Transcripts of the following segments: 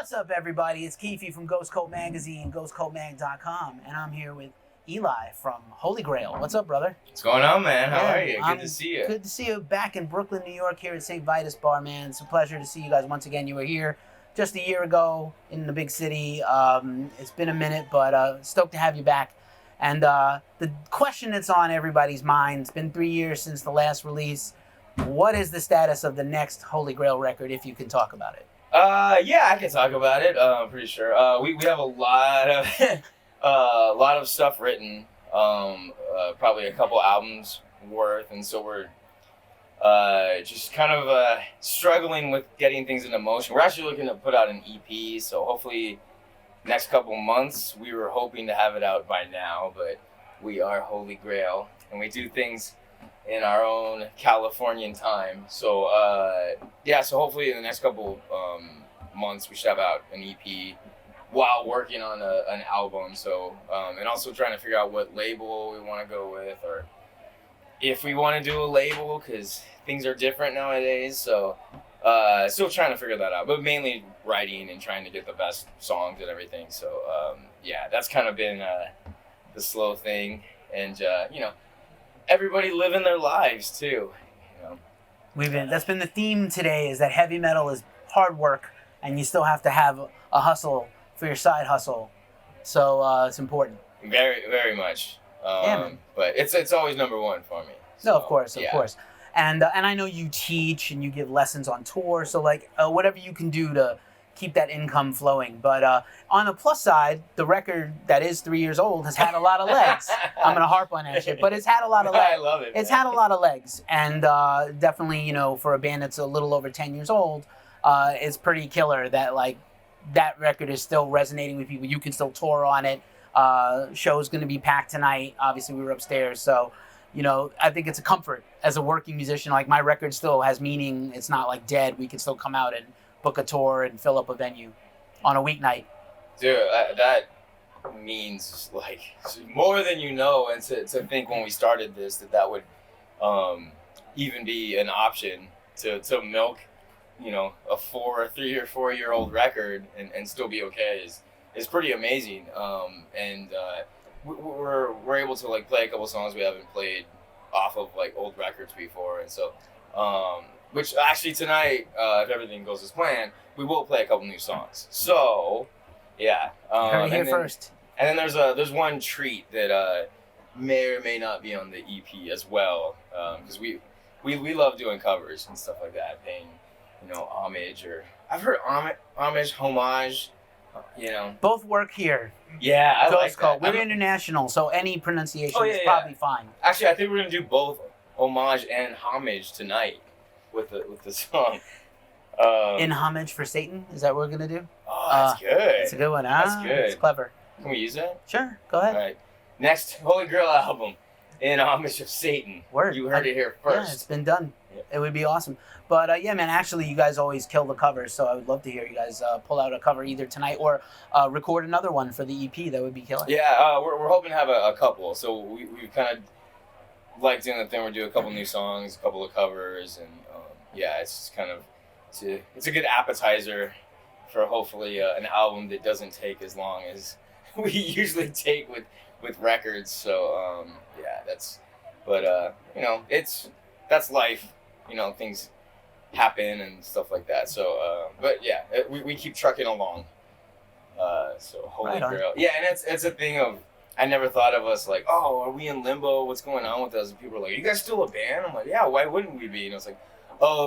What's up, everybody? It's Keefe from Ghost Coat Magazine, ghostcoatmag.com, and I'm here with Eli from Holy Grail. What's up, brother? What's going on, man? How are you? Good to see you. Good to see you back in Brooklyn, New York, here at St. Vitus Bar, man. It's a pleasure to see you guys once again. You were here just a year ago in the big city. It's been a minute, but stoked to have you back. And the question that's on everybody's mind, it's been 3 years since the last release. What is the status of the next Holy Grail record, if you can talk about it? Yeah, I can talk about it. I'm pretty sure. We have a lot of lot of stuff written. Probably a couple albums worth, and so we're just kind of struggling with getting things into motion. We're actually looking to put out an EP, so hopefully next couple months. We were hoping to have it out by now, but we are Holy Grail, and we do things in our own Californian time. So so hopefully in the next couple months we should have out an EP while working on an album. So and also trying to figure out what label we want to go with, or if we want to do a label, because things are different nowadays. So still trying to figure that out, but mainly writing and trying to get the best songs and everything. So that's kind of been the slow thing, and everybody living their lives too. That's been the theme today, is that heavy metal is hard work, and you still have to have a hustle for your side hustle. So it's important. Very, very much. But it's always number one for me. So, no, of course. And I know you teach and you give lessons on tour, so whatever you can do to keep that income flowing. But on the plus side, the record that is 3 years old has had a lot of legs. I'm gonna harp on that shit, but it's had a lot of legs. I love it. It's had a lot of legs, and definitely, for a band that's a little over 10 years old, it's pretty killer that that record is still resonating with people. You can still tour on it. Show's gonna be packed tonight. Obviously, we were upstairs, so I think it's a comfort as a working musician. Like, my record still has meaning. It's not dead. We can still come out and book a tour and fill up a venue on a weeknight. Dude, that means more than you know. And to think when we started this that would even be an option to milk a 3 or 4 year old record and still be okay is pretty amazing. We're able to play a couple songs we haven't played off of old records before, and so which actually tonight, if everything goes as planned, we will play a couple new songs. So yeah, heard it here first. And then there's one treat that may or may not be on the EP as well, because we love doing covers and stuff like that, paying homage, or I've heard homage. Both work here. Yeah, I like that. We're international, so any pronunciation is probably fine. Actually, I think we're gonna do both homage and homage tonight with the song. In homage for Satan, is that what we're gonna do? Oh, that's good. That's a good one. That's good. It's clever. Can we use that? Sure, go ahead. All right. Next Holy Grail album, In Homage of Satan. Word. You heard it here first. Yeah, it's been done. Yeah. It would be awesome. But man, actually, you guys always kill the covers, so I would love to hear you guys pull out a cover either tonight or record another one for the EP. That would be killer. Yeah, we're hoping to have a couple. So we kind of like doing the thing. We're doing a couple new songs, a couple of covers, and it's kind of it's a good appetizer for hopefully an album that doesn't take as long as we usually take with records. So that's life. Things happen and stuff like that. So we keep trucking along. So Holy Grail. Yeah, and it's a thing of, I never thought of us are we in limbo? What's going on with us? And people are like, are you guys still a band? I'm like, yeah, why wouldn't we be? And it's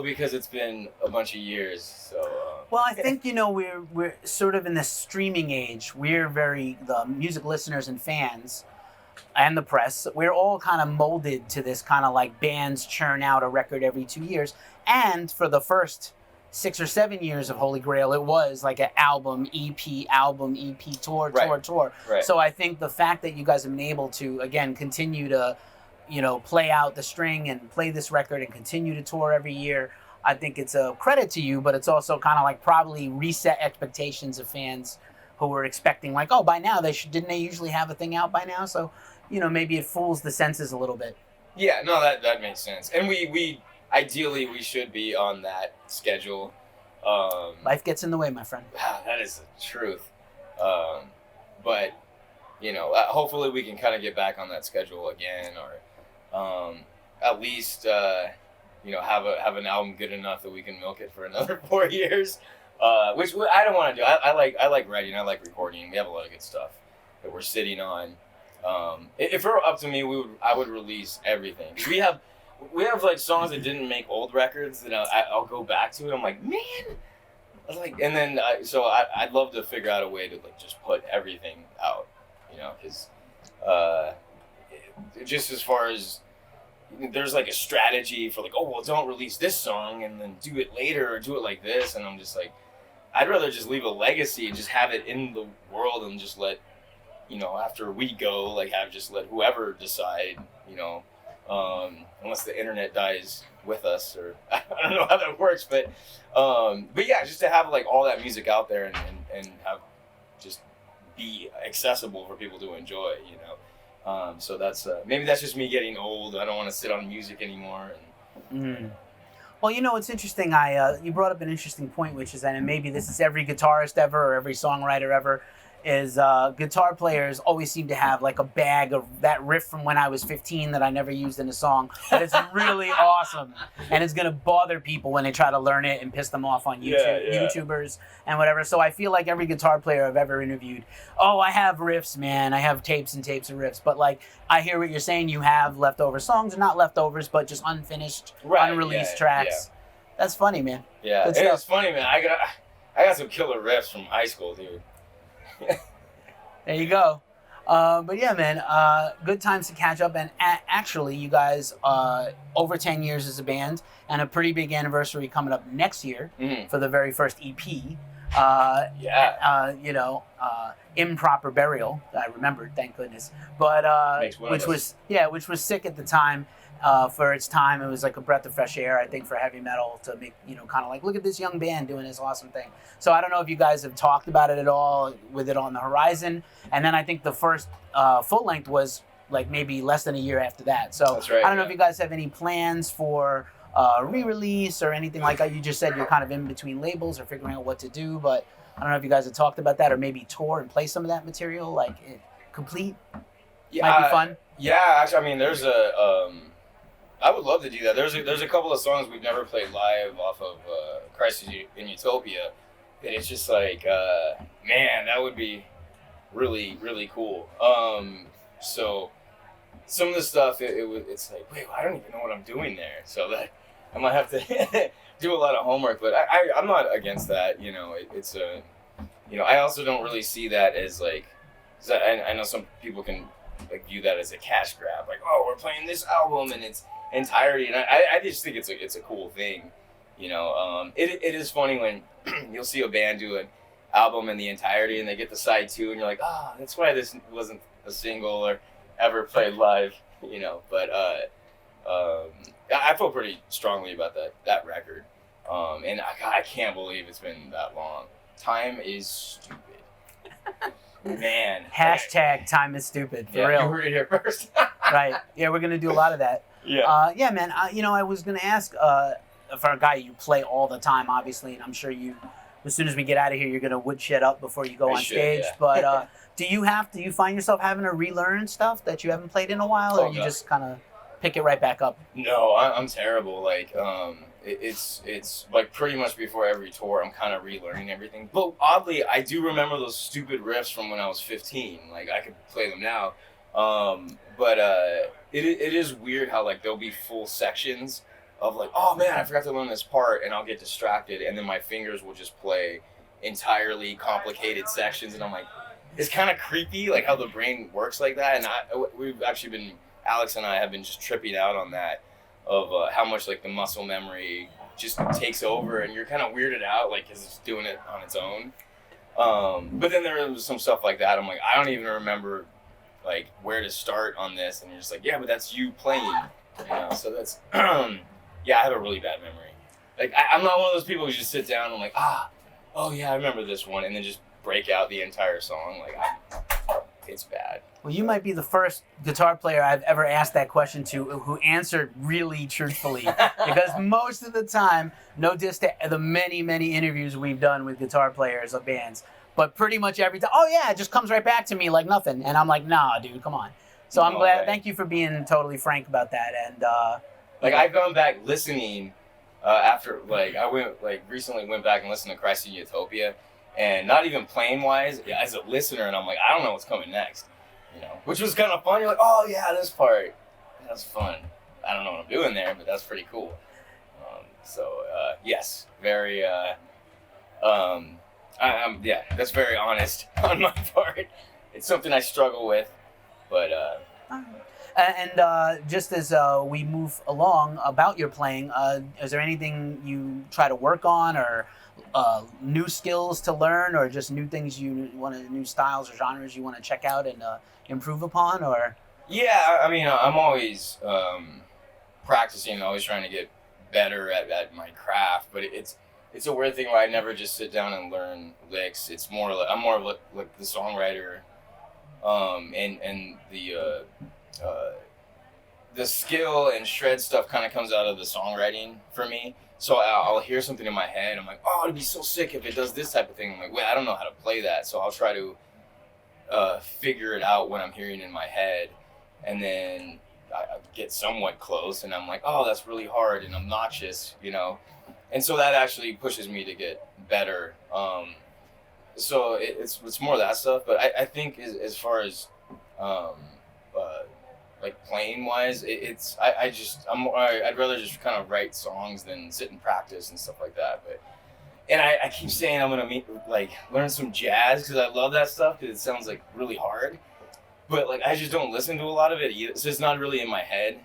because it's been a bunch of years. So well, I think we're sort of in this streaming age. We're the music listeners and fans and the press, we're all kind of molded to this kind of bands churn out a record every 2 years. And for the first 6 or 7 years of Holy Grail, it was an album, EP, tour. Right. So I think the fact that you guys have been able to, again, continue to, play out the string and play this record and continue to tour every year, I think it's a credit to you, but it's also kind of probably reset expectations of fans who were expecting by now didn't they usually have a thing out by now? So, maybe it fools the senses a little bit. Yeah, no, that makes sense. And we ideally we should be on that schedule. Life gets in the way, my friend. Wow, that is the truth. But hopefully we can kind of get back on that schedule again, or at least have an album good enough that we can milk it for another 4 years. Which I don't want to do. I like writing. I like recording. We have a lot of good stuff that we're sitting on. If it were up to me, I would release everything. We have like songs that didn't make old records that I'll go back to, and I'm like, man. I was like, and then I'd love to figure out a way to like just put everything out, because just as far as there's like a strategy for like, oh well, don't release this song and then do it later or do it like this, and I'm just like, I'd rather just leave a legacy and just have it in the world and just let after we go, like let whoever decide, unless the internet dies with us, or I don't know how that works, but yeah, just to have like all that music out there and have just be accessible for people to enjoy, so that's maybe that's just me getting old. I don't want to sit on music anymore. Well, it's interesting. You brought up an interesting point, which is that, and maybe this is every guitarist ever or every songwriter ever, is guitar players always seem to have like a bag of that riff from when I was 15 that I never used in a song, but it's really awesome, and it's gonna bother people when they try to learn it and piss them off on YouTubers and whatever. So I feel like every guitar player I've ever interviewed, I have riffs, man. I have tapes and tapes of riffs, but like I hear what you're saying. You have leftover songs, or not leftovers, but just unfinished, unreleased tracks. Yeah. That's funny, man. Yeah, it's funny, man. I got some killer riffs from high school, dude. There you go. But yeah, man, good times to catch up. And actually, you guys, over 10 years as a band, and a pretty big anniversary coming up next year for the very first EP. Improper Burial. I remembered, thank goodness. But which was sick at the time. For its time, it was like a breath of fresh air, I think, for heavy metal to make, kind of like, look at this young band doing this awesome thing. So I don't know if you guys have talked about it at all, with it on the horizon. And then I think the first full length was like maybe less than a year after that. So that's right, I don't know if you guys have any plans for re-release or anything like that. You just said you're kind of in between labels or figuring out what to do, but I don't know if you guys have talked about that, or maybe tour and play some of that material, like complete. Might be fun. Yeah, actually, I mean, there's I would love to do that. There's a couple of songs we've never played live off of Crisis in Utopia, and it's just like, man, that would be really, really cool. So some of the stuff, it's like, wait, I don't even know what I'm doing there. So that I might have to do a lot of homework, but I'm not against that. It's I also don't really see that as like, 'cause I know some people can like view that as a cash grab, like, oh, we're playing this album and it's entirety, and I just think it's a cool thing. It is funny when you'll see a band do an album in the entirety and they get the side 2 and you're like, that's why this wasn't a single or ever played live. But I feel pretty strongly about that record, and I can't believe it's been that long. Time is stupid. Man. Hashtag time is stupid, for real. You heard it here first. Right. Yeah, we're going to do a lot of that. Yeah. Man, I was going to ask, for a guy you play all the time, obviously, and I'm sure as soon as we get out of here, you're going to woodshed up before you go on stage. Yeah. But do you find yourself having to relearn stuff that you haven't played in a while, or you just kind of pick it right back up? No, I'm terrible. Like, it's like pretty much before every tour, I'm kind of relearning everything. But oddly, I do remember those stupid riffs from when I was 15. Like, I could play them now. But it is weird how like there'll be full sections of like, oh man, I forgot to learn this part, and I'll get distracted, and then my fingers will just play entirely complicated sections, and I'm like, it's kind of creepy, like how the brain works like that. And we've actually Alex and I have been just tripping out on that, of how much like the muscle memory just takes over, and you're kind of weirded out, like, because it's doing it on its own. But then there was some stuff like that. I'm like, I don't even remember like where to start on this, and you're just like, yeah, but that's you playing, So that's yeah, I have a really bad memory. Like, I'm not one of those people who just sit down and like, oh yeah, I remember this one, and then just break out the entire song. Like, it's bad. Well, you might be the first guitar player I've ever asked that question to who answered really truthfully. Because most of the time, no diss to the many, many interviews we've done with guitar players of bands, but pretty much every time, oh yeah, it just comes right back to me like nothing. And I'm like, nah, dude, come on. So I'm glad. Way. Thank you for being totally frank about that. And like I've gone back listening after I recently went back and listened to Christ in Utopia, and not even playing wise as a listener, and I'm like, I don't know what's coming next, which was kind of fun. You're like, oh yeah, this part, that's fun. I don't know what I'm doing there, but that's pretty cool. Yes, very. That's very honest on my part. It's something I struggle with, but. And just as we move along about your playing, is there anything you try to work on, or new skills to learn, or just new things new styles or genres you want to check out and improve upon, or? Yeah, I mean, I'm always practicing, always trying to get better at my craft, but it's a weird thing where I never just sit down and learn licks. It's more like I'm more of like the songwriter, and the skill and shred stuff kind of comes out of the songwriting for me. So I'll hear something in my head. I'm like, oh, it'd be so sick if it does this type of thing. I'm like, wait, I don't know how to play that. So I'll try to figure it out when I'm hearing in my head. And then I get somewhat close and I'm like, oh, that's really hard and obnoxious, And so that actually pushes me to get better. So it's more of that stuff. But I think as far as like playing wise, I'd rather just kind of write songs than sit and practice and stuff like that. And I keep saying I'm gonna learn some jazz because I love that stuff because it sounds like really hard, but I just don't listen to a lot of it either, so it's not really in my head.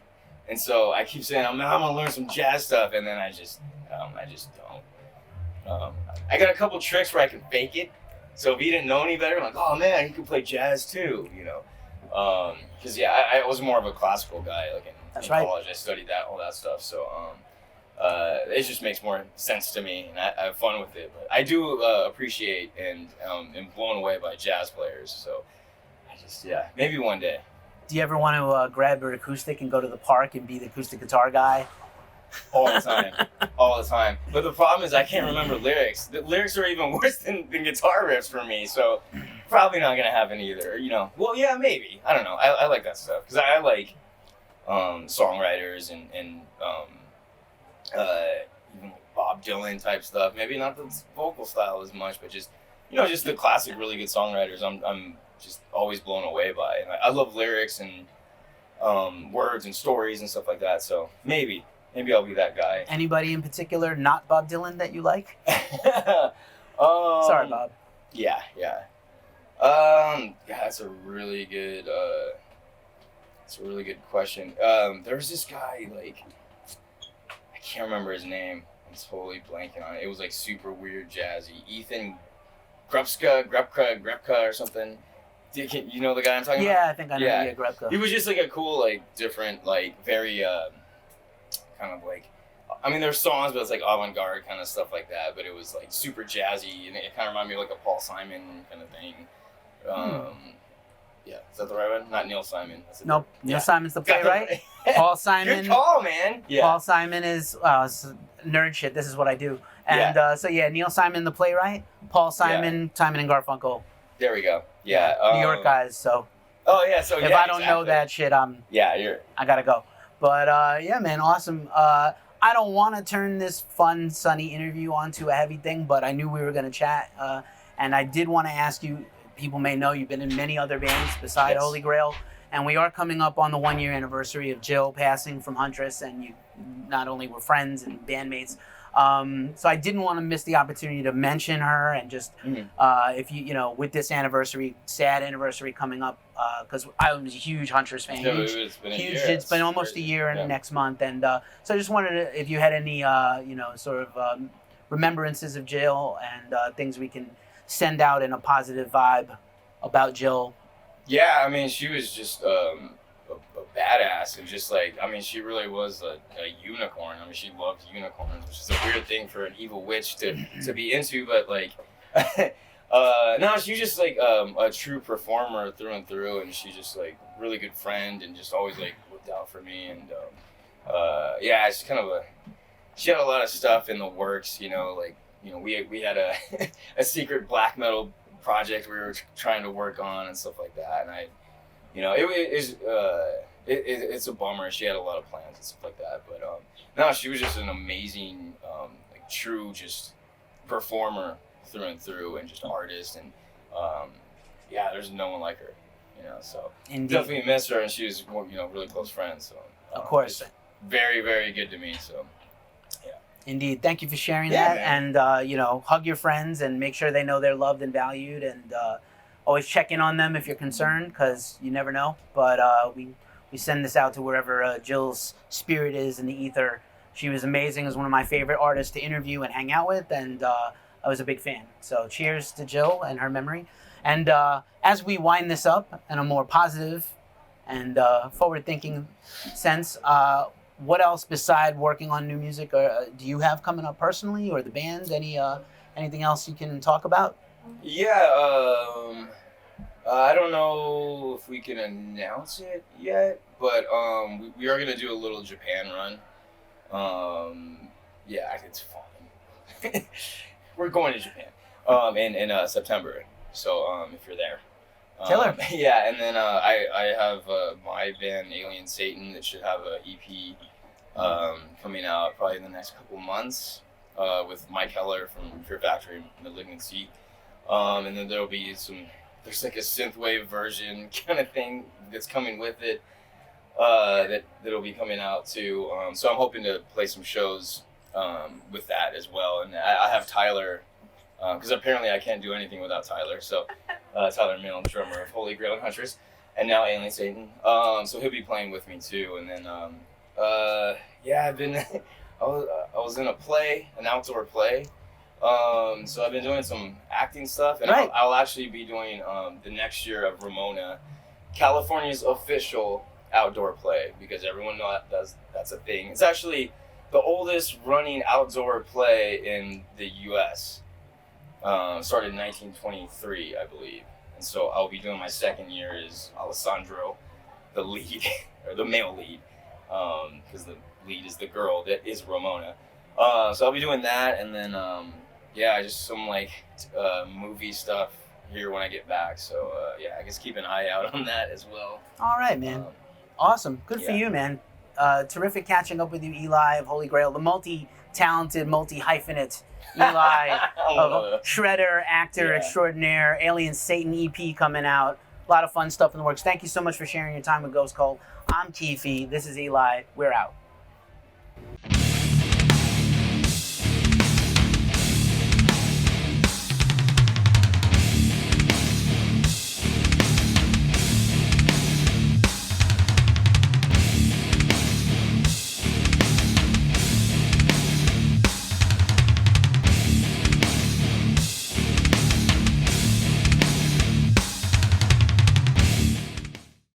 And so I keep saying I'm gonna learn some jazz stuff, and then I just don't. I got a couple tricks where I can fake it. So if you didn't know any better, I'm like, oh man, you can play jazz too, Because I was more of a classical guy, in college. I studied all that stuff. So it just makes more sense to me, and I have fun with it. But I do appreciate and am blown away by jazz players. So maybe one day. Do you ever want to grab an acoustic and go to the park and be the acoustic guitar guy? All the time. But the problem is I can't remember lyrics. The lyrics are even worse than guitar riffs for me, so probably not gonna happen either. Well, yeah, maybe. I don't know. I like that stuff because I like songwriters and even Bob Dylan type stuff. Maybe not the vocal style as much, but just just the classic, really good songwriters. I'm just always blown away by, and I love lyrics and words and stories and stuff like that. So maybe I'll be that guy. Anybody in particular, not Bob Dylan, that you like? Sorry, Bob. Yeah. That's a really good. It's a really good question. There's this guy I can't remember his name. I'm totally blanking on it. It was super weird jazzy. Ethan Grepka or something. You know the guy I'm talking about? Yeah, I think I know. Yeah, Grepka. He was just a cool, different, very kind of there's songs, but it's avant-garde kind of stuff like that. But it was super jazzy, and it kind of reminded me of a Paul Simon kind of thing. Yeah, is that the right one? Not Neil Simon. Nope, Neil Simon's the playwright. Paul Simon. Good call, man. Yeah. Paul Simon is nerd shit. This is what I do. And Neil Simon the playwright. Paul Simon, Simon and Garfunkel. There we go. Yeah. New York guys. So. Oh yeah. So if I don't know that shit, I gotta go. But man, awesome. I don't want to turn this fun, sunny interview onto a heavy thing, but I knew we were gonna chat, and I did want to ask you. People may know you've been in many other bands beside Holy Grail, and we are coming up on the 1-year anniversary of Jill passing from Huntress, and you not only were friends and bandmates. So I didn't want to miss the opportunity to mention her, and just if with this anniversary, sad anniversary coming up, because I was a huge Huntress fan. It's been a year. It's been almost a year next month, and so I just wanted to, if you had any sort of remembrances of Jill and things we can send out in a positive vibe about Jill. Yeah, I mean, she was just a badass, and just she really was a unicorn. I mean, she loved unicorns, which is a weird thing for an evil witch to be into, but No, she's just like a true performer through and through, and she's just like really good friend and just always like looked out for me. And yeah, it's kind of she had a lot of stuff in the works, like we had a a secret black metal project we were trying to work on and stuff like that, and it's a bummer. She had a lot of plans and stuff like that, but no, she was just an amazing like true just performer through and through, and just artist, and yeah, there's no one like her, so Indeed. definitely miss her, and she was really close friends, so Of course. very, very good to me, so yeah. Indeed. Thank you for sharing Yeah, that. And, hug your friends and make sure they know they're loved and valued. And always check in on them if you're concerned, because you never know. But we send this out to wherever Jill's spirit is in the ether. She was amazing. Was one of my favorite artists to interview and hang out with. And I was a big fan. So cheers to Jill and her memory. And as we wind this up in a more positive and forward-thinking sense, what else beside working on new music do you have coming up personally, or the band? Anything else you can talk about? Yeah, I don't know if we can announce it yet, but we are gonna do a little Japan run. Yeah, it's fun. We're going to Japan in September, so if you're there. Killer. Yeah, and then I have my band Alien Satan that should have an EP coming out probably in the next couple months with Mike Heller from Fear Factory Malignancy, and then there'll be there's like a synthwave version kind of thing that's coming with it that'll be coming out too. So I'm hoping to play some shows with that as well, and I have Tyler. Because apparently I can't do anything without Tyler. So Tyler Milne, drummer of Holy Grail and Huntress, and now Alien Satan. So he'll be playing with me too. And then yeah, I've been I was in a play, an outdoor play. So I've been doing some acting stuff, and Right. I'll actually be doing the next year of Ramona, California's official outdoor play, because everyone knows that's a thing. It's actually the oldest running outdoor play in the U.S. Started in 1923, I believe. And so I'll be doing my second year as Alessandro, the lead, or the male lead, because the lead is the girl that is Ramona. So I'll be doing that, and then, yeah, just some movie stuff here when I get back. So, yeah, I guess keep an eye out on that as well. All right, man. Awesome. Good for yeah. you, man. Terrific catching up with you, Eli of Holy Grail, the multi-talented, multi-hyphenate Eli of shredder, actor extraordinaire, Alien Satan EP coming out. A lot of fun stuff in the works. Thank you so much for sharing your time with Ghost Cult. I'm Keefe. This is Eli. We're out.